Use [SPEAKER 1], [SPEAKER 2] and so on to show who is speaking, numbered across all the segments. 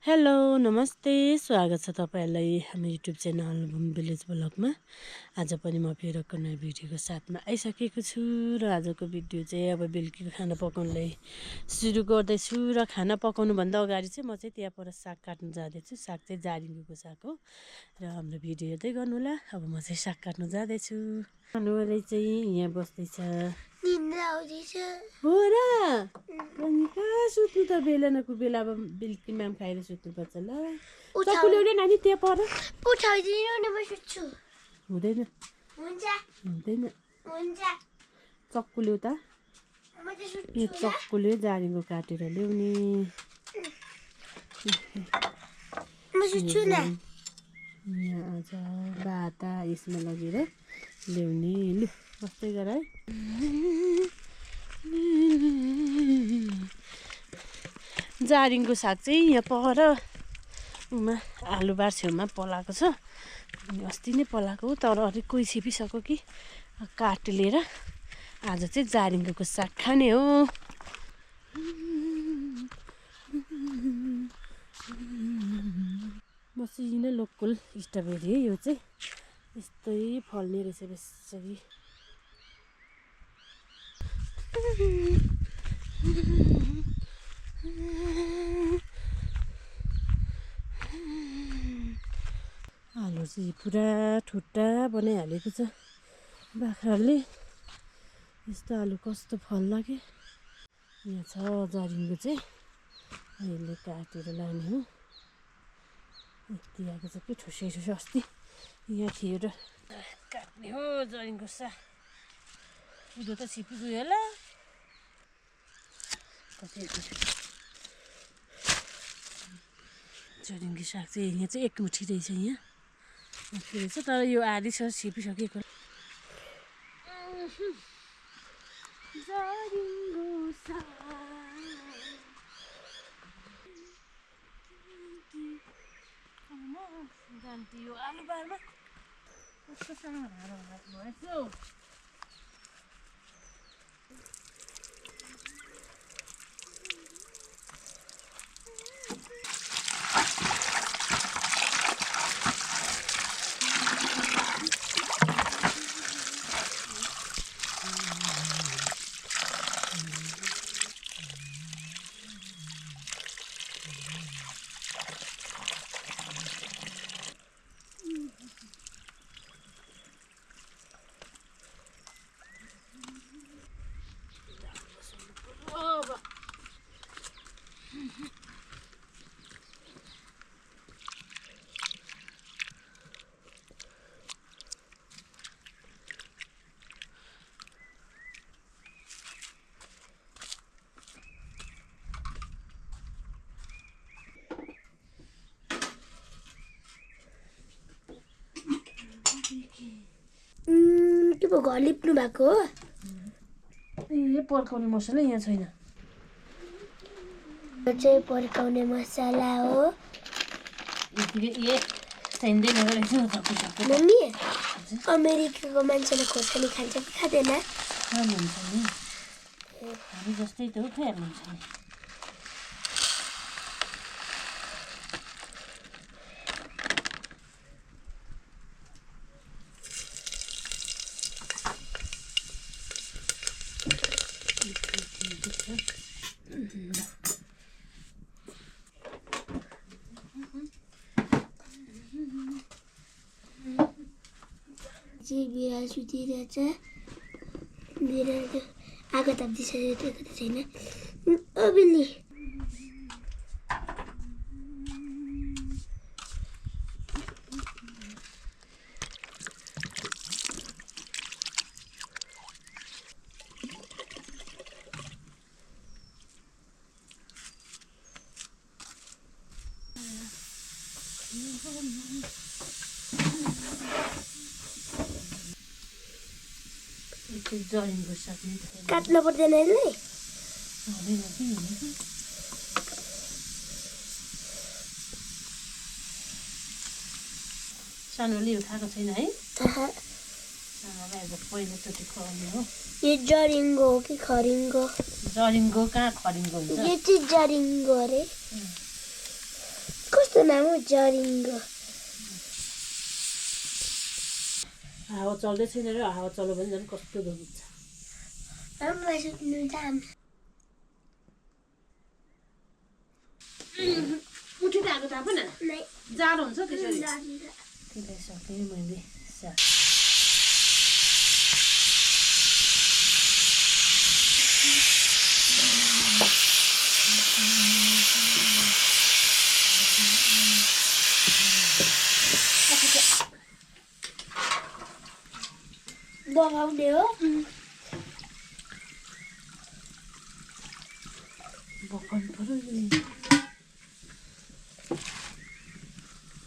[SPEAKER 1] Hello नमस्ते स्वागत छ तपाईहरुलाई हाम्रो युट्युब च्यानल भूम भिलेज ब्लगमा। आज पनि म फेरि अर्को नयाँ भिडियोको साथमा आइसकेको छु र आजको भिडियो चाहिँ अब बेलुकीको खाना पकाउनलाई सुरु गर्दैछु र खाना पकाउनु भन्दा अगाडि चाहिँ म चाहिँ त्यहाँ पर साग काट्न जाँदैछु। साग चाहिँ जारिङ्गोको साग हो र हाम्रो भिडियो हेर्दै गर्नु होला। अब म चाहिँ साग काट्न जाँदैछु। अनुले चाहिँ यहाँ बस्दैछ।
[SPEAKER 2] निन्द्रा आउँदैछ
[SPEAKER 1] हो र अनि कहाँ सुत्नु त बेलुकाको बेला अब बेलुकी माम खाएर सुत्नुपर्छ ल। चक्कु ल्याउने नानी त्यहाँ पर
[SPEAKER 2] उठाइदिनु नि म सुत्छु।
[SPEAKER 1] हुँदैन
[SPEAKER 2] हुन्छ
[SPEAKER 1] हुँदैन
[SPEAKER 2] हुन्छ
[SPEAKER 1] चक्कु ल्याउ त।
[SPEAKER 2] म चाहिँ सुत्छु
[SPEAKER 1] यो चक्कुले जारिङ्गो काटेर ल्याउने।
[SPEAKER 2] म सुत्छु न।
[SPEAKER 1] यहाँ आज बाता यसमा लगेर ल्याउने। लु बस्दै गर है। जारिङ्गो साग चाहिँ यहाँ पर आलुबार छेउमा पलाएको छ। अस्ति नै पलाएको हो तर अलिक कोही छिपिसक्यो कि काट लिएर आज चाहिँ जारिङ्गोको साग खाने हो। मसिनो लोकल स्ट्रबेरी यो चाहिँ यस्तै फल्ने रहेछ बेसरी। आलु चाहिँ पुरा ठुट्टा बनाइहालेको छ बाख्राले। यस्तो आलु कस्तो फल्ला के। यहाँ छ जारिङ्गो चाहिँ अहिले काटेर लाने हो। यति आएको छ कि ठुसै ठुसै अस्ति यहाँ थियो र काट्ने हो जारिङ्गो साग। उदो त छिपिगयो होला कति जारिङ्गो साग चाहिँ यहाँ चाहिँ एक मुठी रहेछ। यहाँ के रहेछ तर यो आधी छ छिपिसकेको। जारिङ्गो साग जान्थ्यो यो आलुबारमा कस्तोसँग भएछ हौ।
[SPEAKER 2] के पो घर लिप्नु भएको हो?
[SPEAKER 1] ए पर्काउने मसला यहाँ छैन।
[SPEAKER 2] यो चाहिँ पर्काउने मसला हो।
[SPEAKER 1] ए चाहिँदैन रहेछ सबै।
[SPEAKER 2] मम्मी अमेरिकाको मान्छेले खोर्सानी खान्छ कि खाँदैन?
[SPEAKER 1] खानुहुन्छ नि हामी जस्तै त हो खाइहाल्नुहुन्छ नि।
[SPEAKER 2] बिरालो सुतिरहेछ। बिरालो आगो ताप्दिसकेको त छैन। ओ बिल्ली
[SPEAKER 1] जारिङ्गो साग
[SPEAKER 2] काट्नु पर्दैन यसलाई?
[SPEAKER 1] सानोले यो खाएको छैन है? सानोलाई आज पहिलोचोटि खुवाउने हो।
[SPEAKER 2] यो जारिङ्गो हो कि खरिङ्गो?
[SPEAKER 1] जारिङ्गो कहाँ खरिङ्गो हुन्छ?
[SPEAKER 2] यो चाहिँ जारिङ्गो अरे। नाम हो जरिङ्गो
[SPEAKER 1] हावा चल्दै छैन र हावा चल्यो भने झन् कस्तो दुख्छ
[SPEAKER 2] आमा सुत्नु जाम
[SPEAKER 1] उठेर आएको थाहा पनि
[SPEAKER 2] नै
[SPEAKER 1] जाडो हुन्छ त्यसरी
[SPEAKER 2] जान्छ
[SPEAKER 1] त्यसलाई सकेँ मैले
[SPEAKER 2] बगाउने हो
[SPEAKER 1] बगाउनु पर्यो नि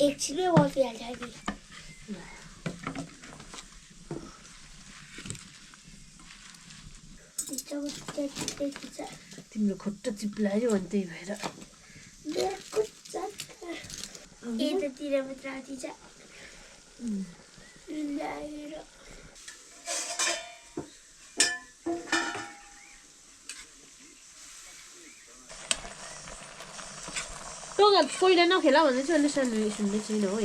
[SPEAKER 2] एकछिनै बसिहाल्छ कि
[SPEAKER 1] तिम्रो खुट्टा चिप्लायो अनि त्यही भएर
[SPEAKER 2] यतातिर मात्र आँटी छ लागेर
[SPEAKER 1] तँ पहिला नखेला भन्दै चाहिँ अहिले सानो सुन्दै छैन हो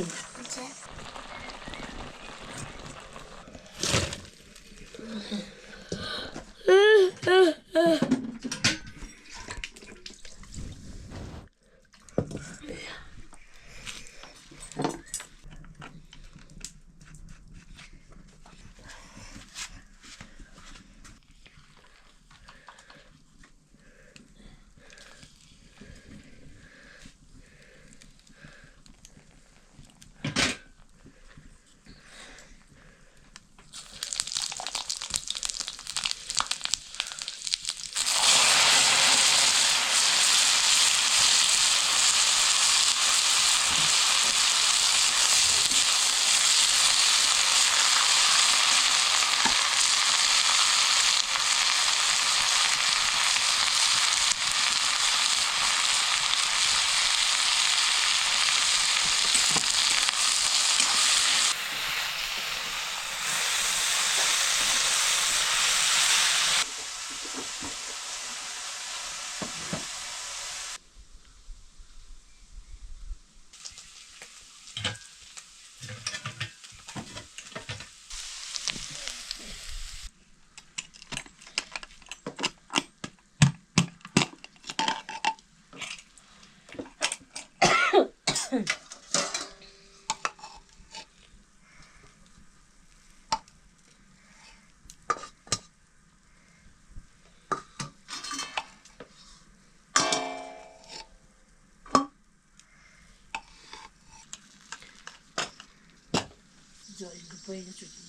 [SPEAKER 1] जरिङ्गो पहिलोचोटि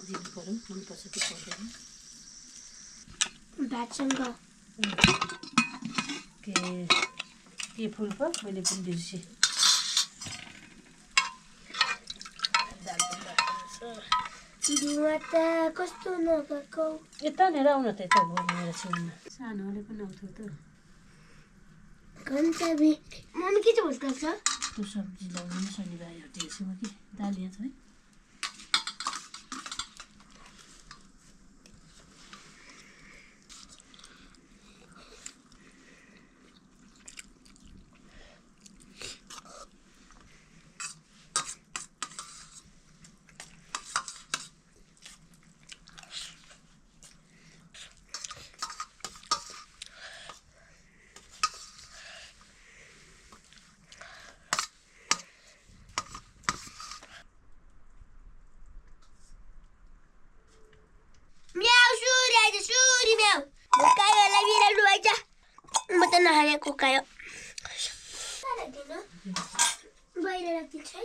[SPEAKER 1] दिनु पर्यो मनपर्छ कि पर्दैन
[SPEAKER 2] भातसँग
[SPEAKER 1] के फुल पो मैले पनि बिर्सेँ
[SPEAKER 2] धुवा त कस्तो नगएको
[SPEAKER 1] यतानिर आउन त यता मेरो छेउमा सानोले पनि आउँथ्यो त
[SPEAKER 2] घन्टा मम्मी के चाहिँ भोज छ
[SPEAKER 1] त्यो सब्जी लगाउनु शनिबार हटिएछौँ कि दाल यहाँ छ है
[SPEAKER 2] नखाने कुकायो बाहिर राखिदिन्छ है